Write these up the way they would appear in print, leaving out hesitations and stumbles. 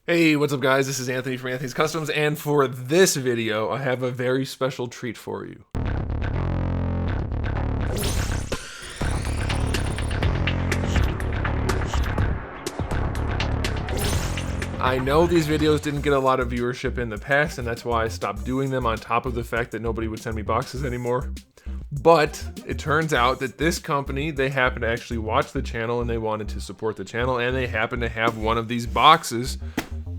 Hey, what's up guys? This is Anthony from Anthony's Customs, and for this video, I have a very special treat for you. I know these videos didn't get a lot of viewership in the past, and that's why I stopped doing them, on top of the fact that nobody would send me boxes anymore. But it turns out that this company, they happen to actually watch the channel and they wanted to support the channel, and they happen to have one of these boxes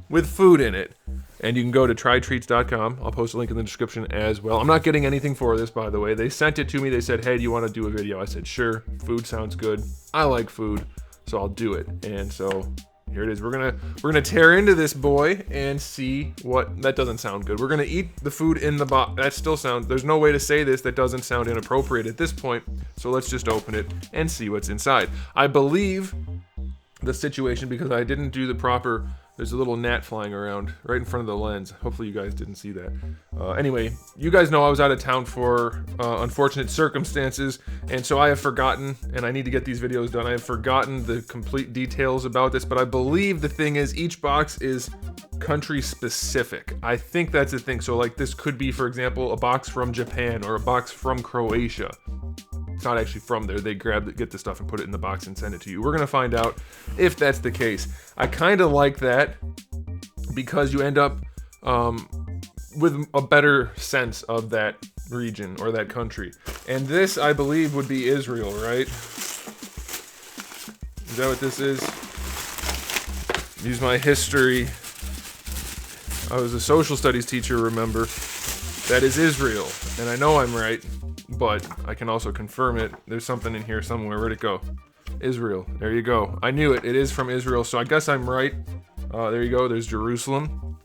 with food in it. And you can go to trytreats.com. I'll post a link in the description as well. I'm not getting anything for this, by the way. They sent it to me. They said, hey, do you want to do a video? I said, sure. Food sounds good. I like food, so I'll do it. And so here it is. We're gonna tear into this boy and see what. That doesn't sound good. We're gonna eat the food in the box. That still sounds. There's no way to say this that doesn't sound inappropriate at this point. So let's just open it and see what's inside. I believe the situation, because I didn't do the proper. There's a little gnat flying around right in front of the lens. Hopefully you guys didn't see that. Anyway, you guys know I was out of town for unfortunate circumstances, and so I have forgotten, and I need to get these videos done, I have forgotten the complete details about this, but I believe the thing is each box is country specific. I think that's the thing. So like this could be, for example, a box from Japan or a box from Croatia. It's not actually from there. They get the stuff and put it in the box and send it to you. We're gonna find out if that's the case. I kind of like that because you end up with a better sense of that region or that country. And this, I believe, would be Israel, right? Is that what this is? Use my history. I was a social studies teacher, remember? That is Israel, and I know I'm right. But I can also confirm it. There's something in here somewhere. Where'd it go? Israel. There you go. I knew it. It is from Israel, so I guess I'm right. There you go. There's Jerusalem.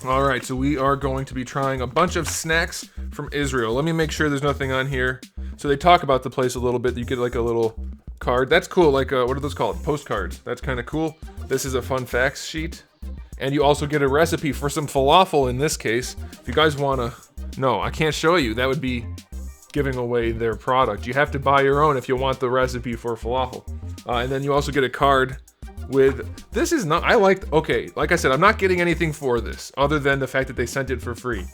All right, so we are going to be trying a bunch of snacks from Israel. Let me make sure there's nothing on here. So they talk about the place a little bit. You get like a little card. That's cool. Like, what are those called? Postcards. That's kind of cool. This is a fun facts sheet. And you also get a recipe for some falafel in this case. If you guys want to... No, I can't show you. That would be giving away their product. You have to buy your own if you want the recipe for falafel. And then you also get a card with, this is not, I like, okay, like I said, I'm not getting anything for this other than the fact that they sent it for free.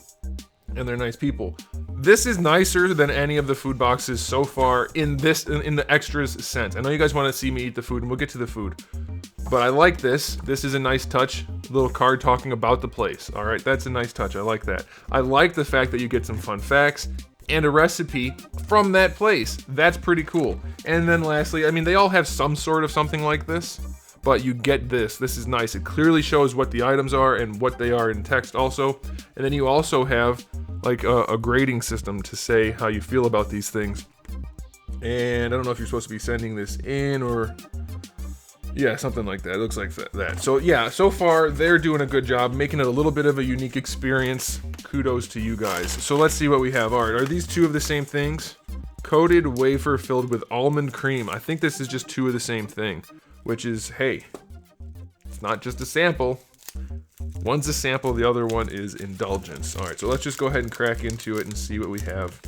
And they're nice people. This is nicer than any of the food boxes so far in the extras sense. I know you guys want to see me eat the food, and we'll get to the food. But I like this. This is a nice touch. Little card talking about the place. All right, that's a nice touch. I like that. I like the fact that you get some fun facts and a recipe from that place. That's pretty cool. And then lastly, I mean, they all have some sort of something like this, but you get this. This is nice. It clearly shows what the items are and what they are in text also. And then you also have like a grading system to say how you feel about these things. And I don't know if you're supposed to be sending this in or... yeah, something like that. It looks like that. So yeah, so far they're doing a good job making it a little bit of a unique experience. Kudos to you guys. So let's see what we have. All right, are these two of the same things? Coated wafer filled with almond cream. I think this is just two of the same thing, which is, hey, it's not just a sample. One's a sample, the other one is indulgence. All right, so let's just go ahead and crack into it and see what we have.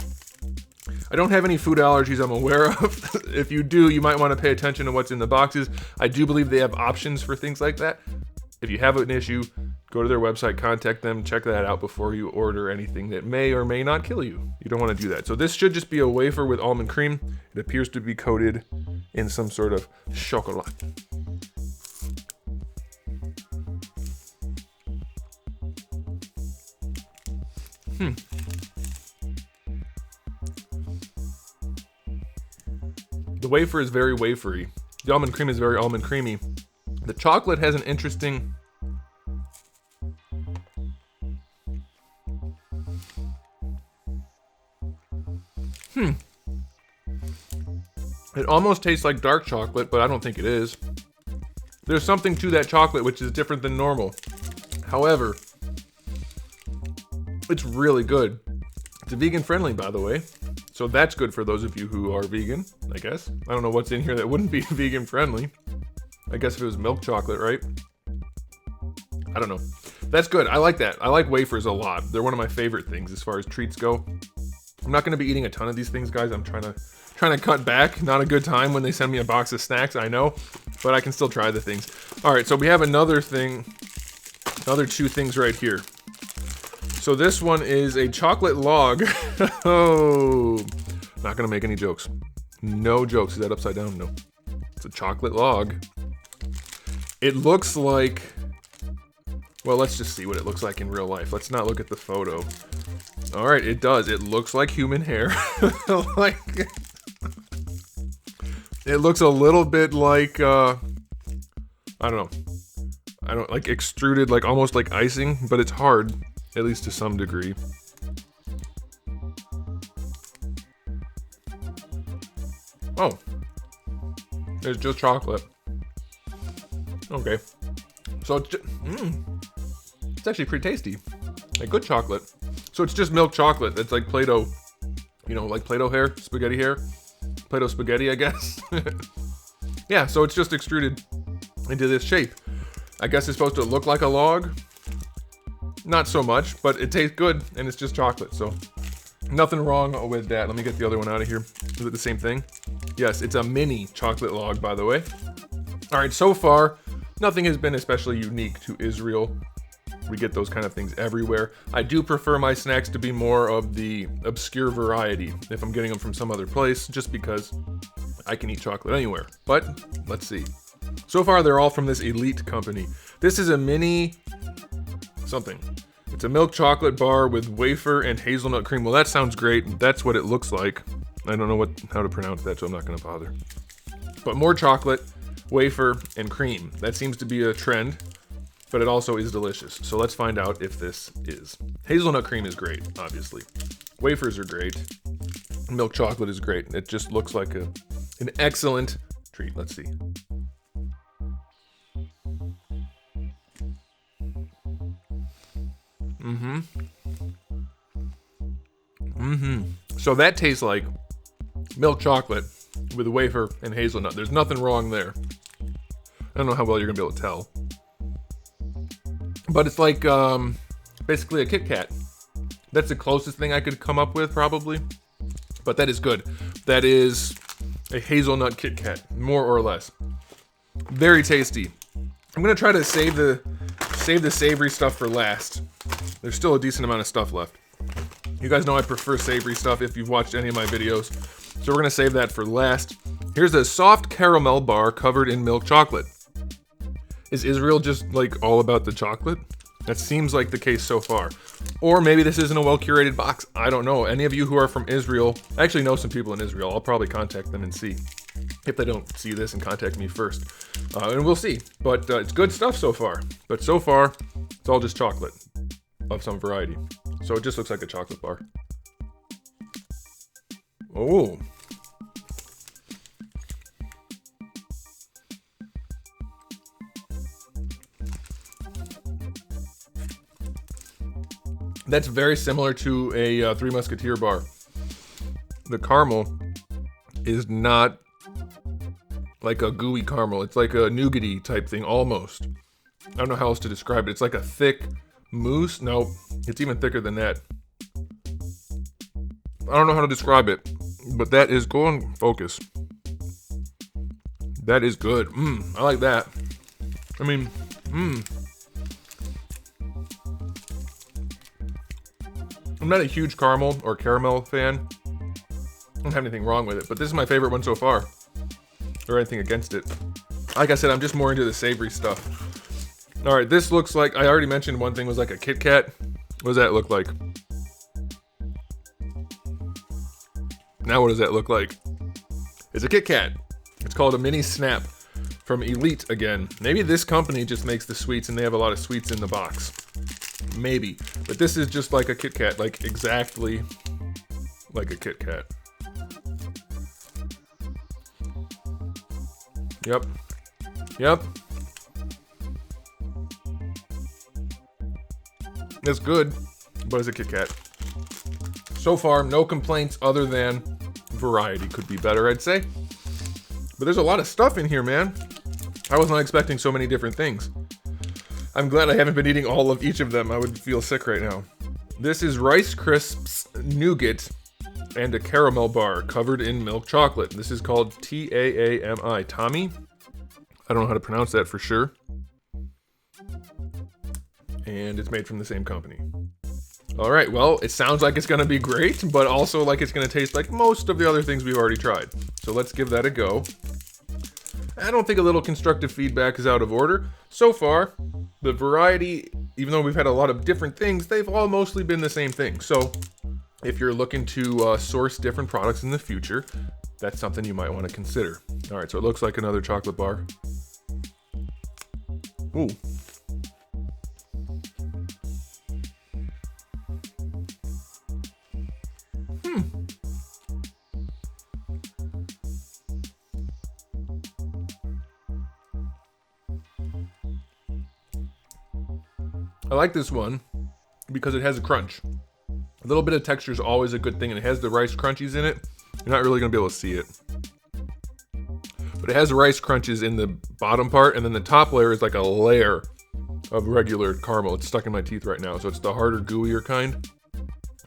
I don't have any food allergies I'm aware of. If you do, you might want to pay attention to what's in the boxes. I do believe they have options for things like that. If you have an issue, go to their website, contact them, check that out before you order anything that may or may not kill you. You don't want to do that. So this should just be a wafer with almond cream. It appears to be coated in some sort of chocolate. The wafer is very wafery. The almond cream is very almond creamy. The chocolate has an interesting... It almost tastes like dark chocolate, but I don't think it is. There's something to that chocolate which is different than normal. However, it's really good. It's vegan friendly, by the way. So that's good for those of you who are vegan, I guess. I don't know what's in here that wouldn't be vegan friendly. I guess if it was milk chocolate, right? I don't know. That's good. I like that. I like wafers a lot. They're one of my favorite things as far as treats go. I'm not going to be eating a ton of these things, guys. I'm trying to cut back. Not a good time when they send me a box of snacks, I know. But I can still try the things. All right, so we have another thing other two things right here. So this one is a chocolate log. Oh, not gonna make any jokes. No jokes. Is that upside down? No. It's a chocolate log. It looks like, well, let's just see what it looks like in real life. Let's not look at the photo. All right, it does. It looks like human hair. Like, it looks a little bit like, I don't know, like extruded, like almost like icing, but it's hard, at least to some degree. Oh, there's just chocolate. Okay, so it's just, it's actually pretty tasty, like good chocolate. So it's just milk chocolate. It's like Play-Doh, you know, like Play-Doh hair, spaghetti hair, Play-Doh spaghetti, I guess. Yeah, so it's just extruded into this shape. I guess it's supposed to look like a log. Not so much, but it tastes good, and it's just chocolate, so nothing wrong with that. Let me get the other one out of here. Is it the same thing? Yes, it's a mini chocolate log, by the way. All right, so far, nothing has been especially unique to Israel. We get those kind of things everywhere. I do prefer my snacks to be more of the obscure variety if I'm getting them from some other place, just because I can eat chocolate anywhere. But let's see. So far, they're all from this Elite company. This is a mini something. It's a milk chocolate bar with wafer and hazelnut cream. Well, that sounds great. That's what it looks like. I don't know how to pronounce that, so I'm not going to bother. But more chocolate, wafer, and cream. That seems to be a trend, but it also is delicious. So let's find out if this is. Hazelnut cream is great, obviously. Wafers are great. Milk chocolate is great. It just looks like an excellent treat. Let's see. So that tastes like milk chocolate with wafer and hazelnut. There's nothing wrong there. I don't know how well you're gonna be able to tell. But it's like basically a Kitkat. That's the closest thing I could come up with, probably. But that is good. That is a hazelnut Kitkat, more or less. Very tasty. I'm gonna try to save the savory stuff for last. There's still a decent amount of stuff left. You guys know I prefer savory stuff if you've watched any of my videos. So we're gonna save that for last. Here's a soft caramel bar covered in milk chocolate. Is Israel just like all about the chocolate? That seems like the case so far. Or maybe this isn't a well-curated box. I don't know. Any of you who are from Israel, I actually know some people in Israel. I'll probably contact them and see if they don't see this and contact me first. And we'll see. But it's good stuff so far. But so far, it's all just chocolate of some variety. So it just looks like a chocolate bar. Oh. That's very similar to a Three Musketeer bar. The caramel is not like a gooey caramel. It's like a nougaty type thing, almost. I don't know how else to describe it. It's like a thick mousse. No, it's even thicker than that. I don't know how to describe it, but that is, go on focus. That is good. I like that. I mean, I'm not a huge caramel or caramel fan. I don't have anything wrong with it, but this is my favorite one so far. Or anything against it. Like I said, I'm just more into the savory stuff. Alright, this looks like, I already mentioned one thing was like a Kitkat. What does that look like? Now what does that look like? It's a Kitkat. It's called a mini snap from Elite again. Maybe this company just makes the sweets and they have a lot of sweets in the box. Maybe. But this is just like a Kitkat, like exactly like a Kitkat. Yep. Yep. It's good, but it's a Kitkat. So far, no complaints other than variety could be better, I'd say. But there's a lot of stuff in here, man. I was not expecting so many different things. I'm glad I haven't been eating all of each of them. I would feel sick right now. This is Rice Crisps Nougat and a caramel bar covered in milk chocolate. This is called T-A-A-M-I. Tommy? I don't know how to pronounce that for sure. and it's made from the same company. All right, well, it sounds like it's gonna be great, but also like it's gonna taste like most of the other things we've already tried. So let's give that a go. I don't think a little constructive feedback is out of order. So far, the variety, even though we've had a lot of different things, they've all mostly been the same thing. So if you're looking to source different products in the future, that's something you might want to consider. All right, so it looks like another chocolate bar. Ooh. I like this one because it has a crunch. A little bit of texture is always a good thing, and it has the rice crunchies in it. You're not really going to be able to see it. But it has rice crunches in the bottom part, and then the top layer is like a layer of regular caramel. It's stuck in my teeth right now, so it's the harder, gooier kind.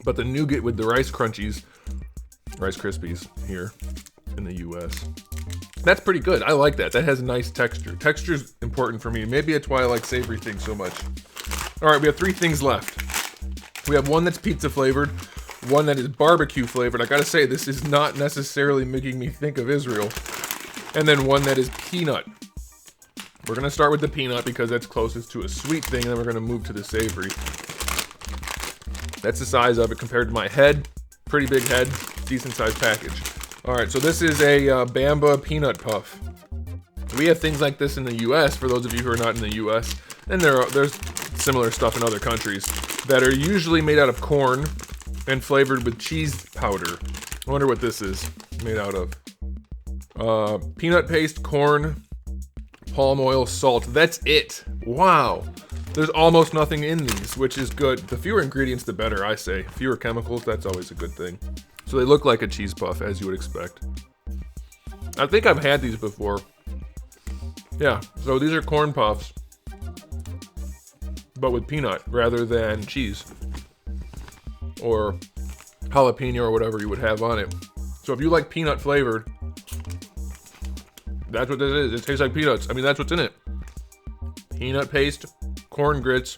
But the nougat with the rice crunchies, Rice Krispies here in the US. That's pretty good. I like that. That has nice texture. Texture's important for me. Maybe that's why I like savory things so much. All right, we have 3 things left. We have one that's pizza flavored, one that is barbecue flavored. I gotta say, this is not necessarily making me think of Israel. And then one that is peanut. We're gonna start with the peanut because that's closest to a sweet thing, and then we're gonna move to the savory. That's the size of it compared to my head. Pretty big head, decent sized package. All right, so this is a Bamba peanut puff. We have things like this in the US, for those of you who are not in the US, and there's similar stuff in other countries that are usually made out of corn and flavored with cheese powder. I wonder what this is made out of. Peanut paste, corn, palm oil, salt. That's it. Wow. There's almost nothing in these, which is good. The fewer ingredients, the better, I say. Fewer chemicals, that's always a good thing. So they look like a cheese puff, as you would expect. I think I've had these before. Yeah, so these are corn puffs, but with peanut rather than cheese or jalapeno or whatever you would have on it. So if you like peanut flavored, that's what this is. It tastes like peanuts. I mean, that's what's in it. Peanut paste, corn grits,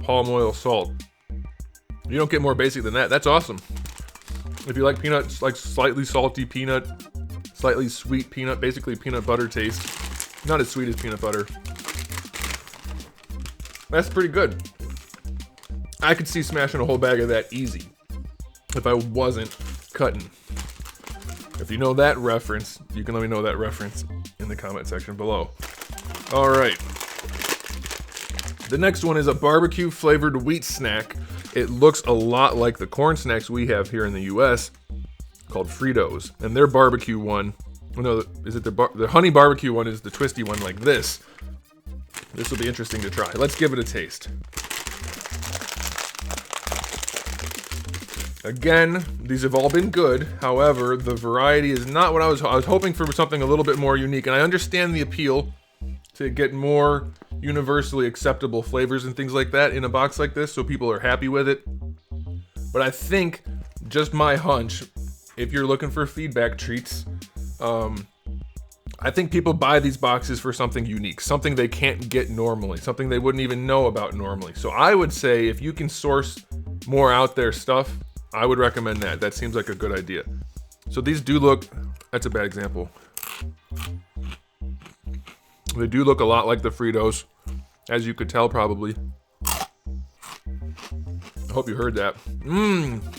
palm oil, salt. You don't get more basic than that. That's awesome. If you like peanuts, like slightly salty peanut, slightly sweet peanut, basically peanut butter taste. Not as sweet as peanut butter. That's pretty good. I could see smashing a whole bag of that easy if I wasn't cutting. If you know that reference, you can let me know that reference in the comment section below. All right. The next one is a barbecue flavored wheat snack. It looks a lot like the corn snacks we have here in the US called Fritos. And their barbecue one, no, is it the honey barbecue one is the twisty one like this. This will be interesting to try. Let's give it a taste. Again, these have all been good. However, the variety is not what I was hoping for something a little bit more unique. And I understand the appeal to get more universally acceptable flavors and things like that in a box like this so people are happy with it. But I think, just my hunch, if you're looking for feedback treats, I think people buy these boxes for something unique, something they can't get normally, something they wouldn't even know about normally. So I would say if you can source more out there stuff, I would recommend that. That seems like a good idea. So these do look, that's a bad example. They do look a lot like the Fritos, as you could tell probably. I hope you heard that.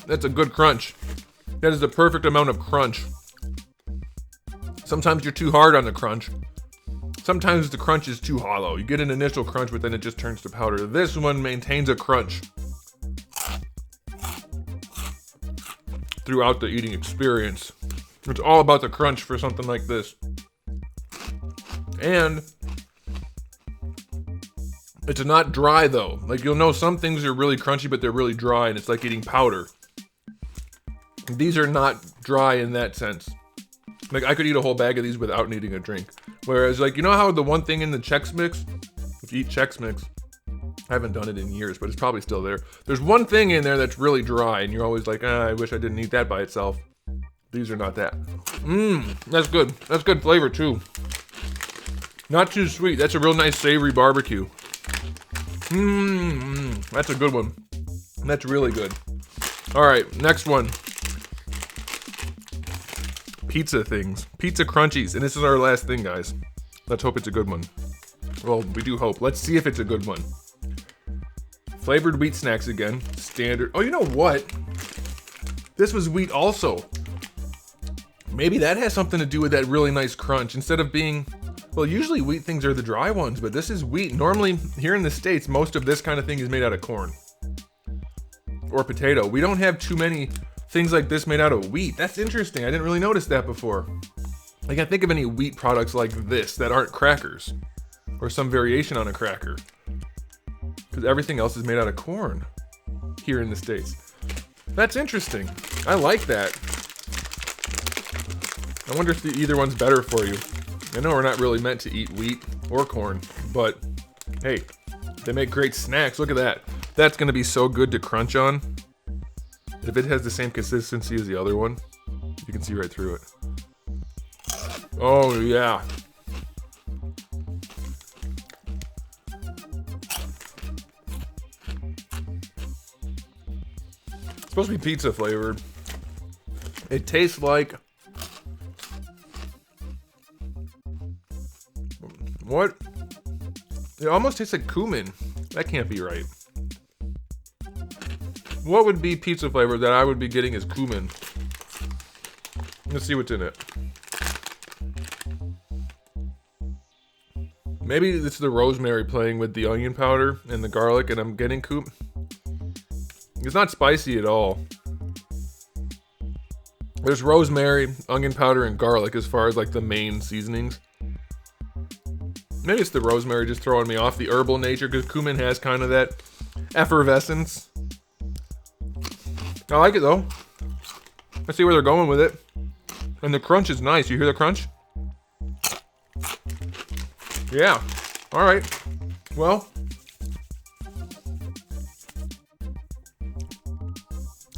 That's a good crunch. That is the perfect amount of crunch. Sometimes you're too hard on the crunch. Sometimes the crunch is too hollow. You get an initial crunch, but then it just turns to powder. This one maintains a crunch throughout the eating experience. It's all about the crunch for something like this. And it's not dry though. Like, you'll know some things are really crunchy, but they're really dry, and it's like eating powder. These are not dry in that sense. Like, I could eat a whole bag of these without needing a drink. Whereas, like, you know how the one thing in the Chex Mix, if you eat Chex Mix, I haven't done it in years, but it's probably still there. There's one thing in there that's really dry, and you're always like, I wish I didn't eat that by itself. These are not that. That's good. That's good flavor too. Not too sweet. That's a real nice savory barbecue. That's a good one. That's really good. All right, next one. Pizza things. Pizza crunchies. And this is our last thing, guys. Let's hope it's a good one. Well, we do hope. Let's see if it's a good one. Flavored wheat snacks again. Standard. Oh, you know what? This was wheat also. Maybe that has something to do with that really nice crunch. Instead of being... Well, usually wheat things are the dry ones, but this is wheat. Normally, here in the States, most of this kind of thing is made out of corn. Or potato. We don't have too many things like this made out of wheat. That's interesting. I didn't really notice that before. I can't think of any wheat products like this that aren't crackers. Or some variation on a cracker. Because everything else is made out of corn here in the States. That's interesting. I like that. I wonder if either one's better for you. I know we're not really meant to eat wheat or corn, but hey, they make great snacks. Look at that. That's going to be so good to crunch on. If it has the same consistency as the other one, you can see right through it. Oh, yeah. It's supposed to be pizza flavored. It tastes like... What? It almost tastes like cumin. That can't be right. What would be pizza flavor that I would be getting as cumin? Let's see what's in it. Maybe it's the rosemary playing with the onion powder and the garlic, and I'm getting cumin. It's not spicy at all. There's rosemary, onion powder, and garlic as far as like the main seasonings. Maybe it's the rosemary just throwing me off the herbal nature, because cumin has kind of that effervescence. I like it though. I see where they're going with it. And the crunch is nice. You hear the crunch? Yeah. All right. Well,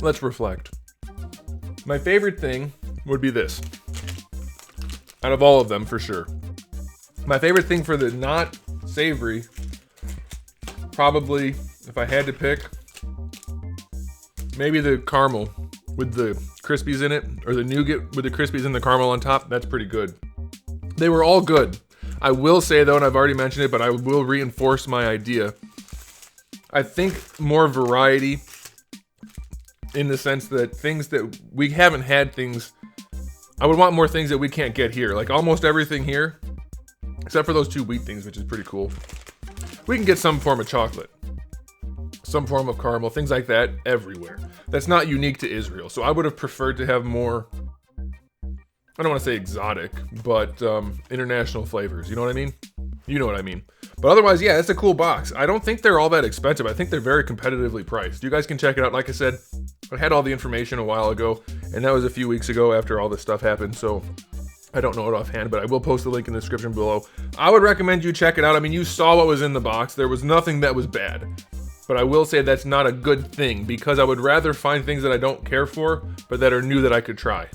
let's reflect. My favorite thing would be this. Out of all of them, for sure. My favorite thing for the not savory, probably, if I had to pick, maybe the caramel with the Crispies in it, or the nougat with the Crispies and the caramel on top. That's pretty good. They were all good. I will say though, and I've already mentioned it, but I will reinforce my idea. I think more variety in the sense that things that we haven't had things, I would want more things that we can't get here. Like almost everything here, except for those two wheat things, which is pretty cool. We can get some form of chocolate, some form of caramel, things like that everywhere. That's not unique to Israel. So I would have preferred to have more, I don't want to say exotic, but international flavors. You know what I mean? You know what I mean. But otherwise, yeah, it's a cool box. I don't think they're all that expensive. I think they're very competitively priced. You guys can check it out. Like I said, I had all the information a while ago, and that was a few weeks ago after all this stuff happened. So I don't know it offhand, but I will post the link in the description below. I would recommend you check it out. I mean, you saw what was in the box. There was nothing that was bad. But I will say that's not a good thing, because I would rather find things that I don't care for, but that are new that I could try.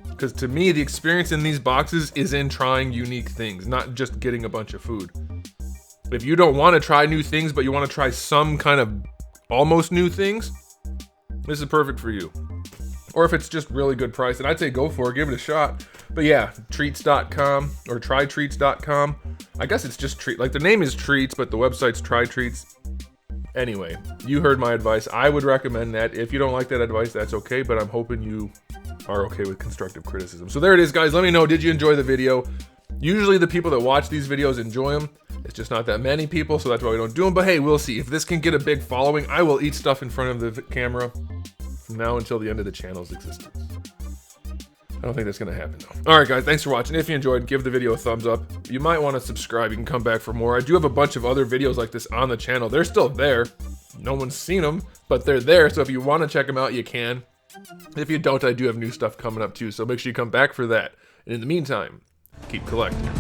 Because to me, the experience in these boxes is in trying unique things, not just getting a bunch of food. If you don't want to try new things, but you want to try some kind of almost new things, this is perfect for you. Or if it's just really good price, then I'd say go for it, give it a shot. But yeah, treats.com or trytreats.com. I guess it's just treat. Like the name is Treats, but the website's Try Treats. Anyway, you heard my advice. I would recommend that. If you don't like that advice, that's okay, but I'm hoping you are okay with constructive criticism. So there it is, guys. Let me know, did you enjoy the video? Usually the people that watch these videos enjoy them. It's just not that many people, so that's why we don't do them. But hey, we'll see. If this can get a big following, I will eat stuff in front of the camera from now until the end of the channel's existence. I don't think that's going to happen, though. All right, guys, thanks for watching. If you enjoyed, give the video a thumbs up. You might want to subscribe. You can come back for more. I do have a bunch of other videos like this on the channel. They're still there. No one's seen them, but they're there. So if you want to check them out, you can. If you don't, I do have new stuff coming up, too. So make sure you come back for that. And in the meantime, keep collecting.